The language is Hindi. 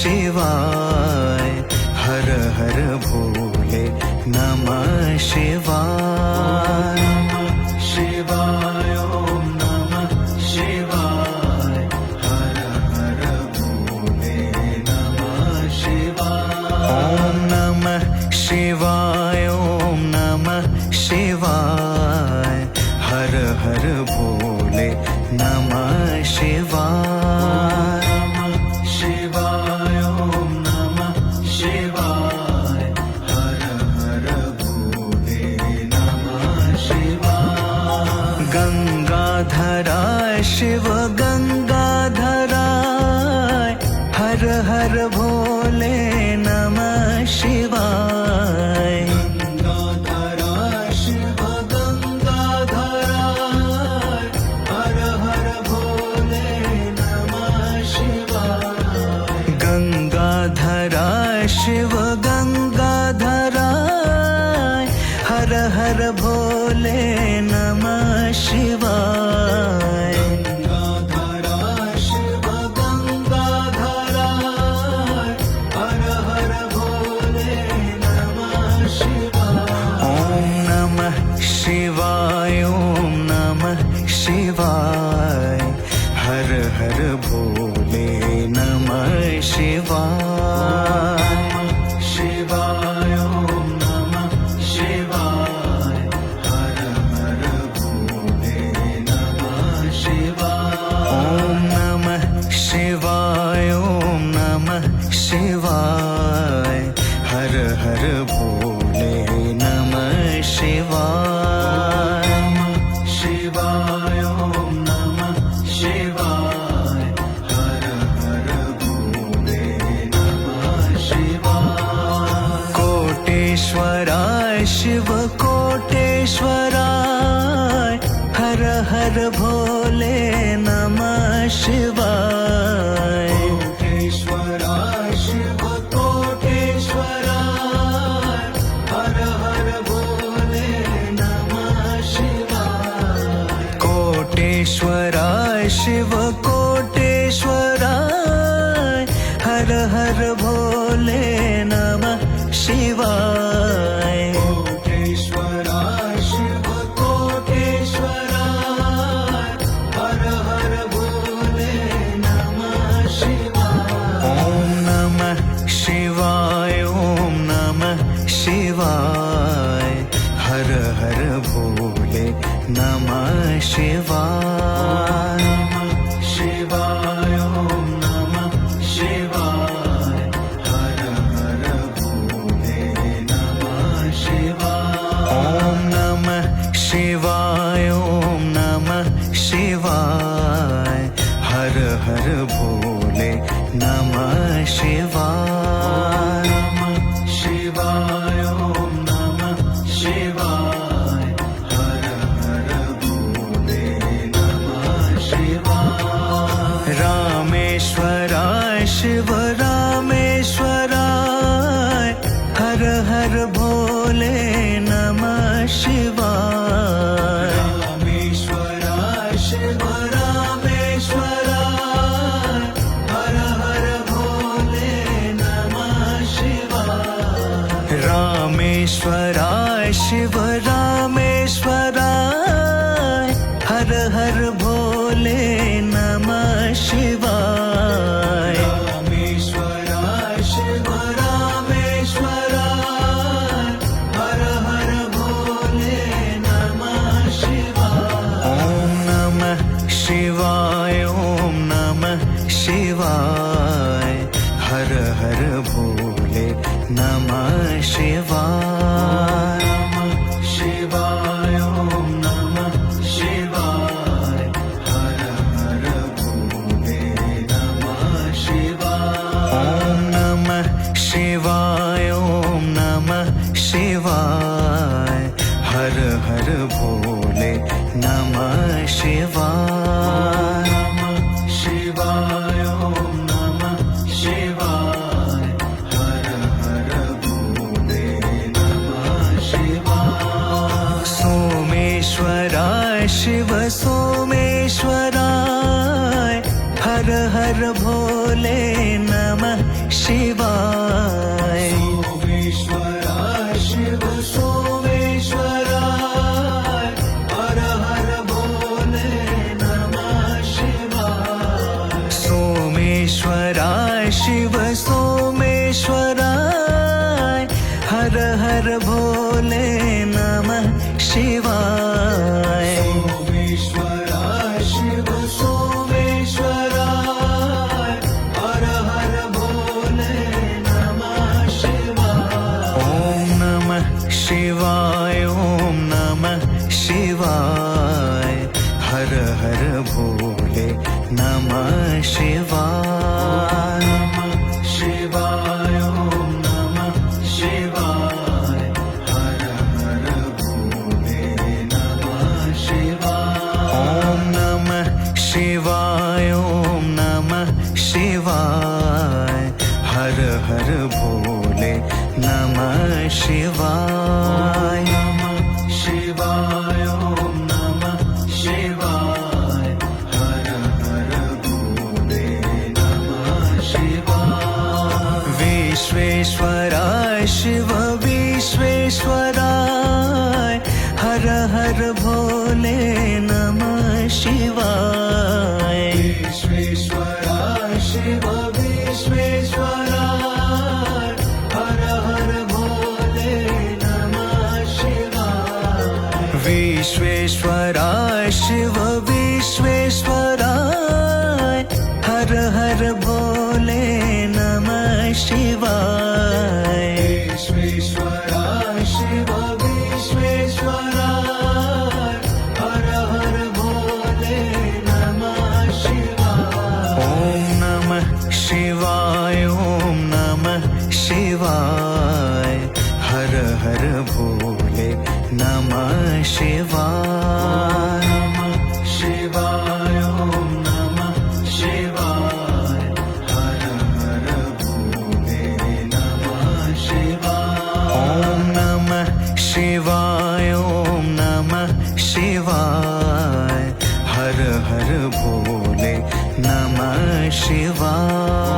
शिवाय हर हर भोले नमः शिवाय शिवाय ओम नमः शिवाय हर हर भोले नमः शिवाय ओम नमः शिवाय ओम नमः शिवाय हर हर भोले नमः शिवाय शिवाय ओम नमः शिवाय हर हर भोले नमः शिवाय गंगाधराय शिव गंगाधराय हर हर भोले नमः शिवाय शिव गंगाधराय हर हर भोले नमः शिवाय गंगाधराय शिव गंगाधराय हर हर भोले नमः शिवाय ओम नमः शिवाय ओम नमः शिवाय हर हर भोले नमः शिवाय शिवाय ओम नमः शिवाय हर हर भोले नमः शिवाय शिवाय ओम नमः शिवाय हर हर भोले नमः शिवाय कोटेश्वराय शिव कोटेश्वराय हर हर भोले नमः शिवाय कोटेश्वराय शिव कोटेश्वराय हर हर भोले नमः शिवाय कोटेश्वराय शिव कोटेश्वराय हर हर भोले नमः शिवाय कोटेश्वराय शिव कोटेश्वराय हर हर भोले नमः शिवाय ओम नमः शिवाय ओम नमः शिवाय हर हर भोले नमः शिवाय शिवाय ओम नमः शिवाय हर हर भोले नमः शिवाय ओम नमः शिवाय ओम नमः शिवाय हर हर भोले नमः शिवाय शिवाय ओम नमः शिवाय हर हर भोले नमः शिवाय रामेश्वराय शिव रामेश्वराय हर हर भोले नमः शिवाय रामेश्वराय शिव रामेश्वराय हर हर भोले नमः शिवाय रामेश्वराय शिव रामेश्वराय हर हर भोले नमः शिवाय रामेश्वराय शिव रामेश्वराय हर हर भोले नमः शिवाय ओम नमः शिवाय ओम नमः शिवाय हर हर भोले नमः शिवाय शिवाय ओम नमः शिवाय हर हर भोले नमः शिवाय ओम नमः शिवाय ओम नमः शिवाय हर हर भोले नमः शिवाय शिवाय ओम नमः शिवाय हर हर भोले नमः शिवाय सोमेश्वराय शिव सोमेश्वराय हर हर भोले नमः शिवाय सोमेश्वराय शिव सोमेश्वराय हर हर भोले नमः शिवाय सोमेश्वराय शिव सोमेश्वराय हर हर भोले नमः शिवाय सोमेश्वराय शिव सोमेश्वराय हर हर भोले नमः शिवाय ओम नमः शिवाय ओम नमः शिवाय हर हर भोले नमः शिवाय शिवाय ओम नमः शिवाय हर हर भोले नमः शिवाय ओम नमः शिवाय ओम नमः शिवाय हर हर भोले नमः शिवाय शिवाय ओम नमः शिवाय हर हर भोले नमः शिवाय विश्वेश्वराय शिव विश्वेश्वराय हर हर भोले नमः शिवाय विश्वेश्वराय शिव विश्वेश्वराय हर हर भोले नमः शिवाय विश्वेश्वराय शिव विश्वेश्वराय हर हर भोले नमः शिवाय विश्वेश्वराय शिव विश्वेश्वराय हर हर भोले नमः शिवाय ओम नमः शिवाय ओम नमः शिवाय हर हर भोले नमः शिवाय शिवाय ओम नमः शिवाय हर हर भोले नमः शिवाय ओम नमः शिवाय ओम नमः शिवाय हर हर भोले नमः शिवाय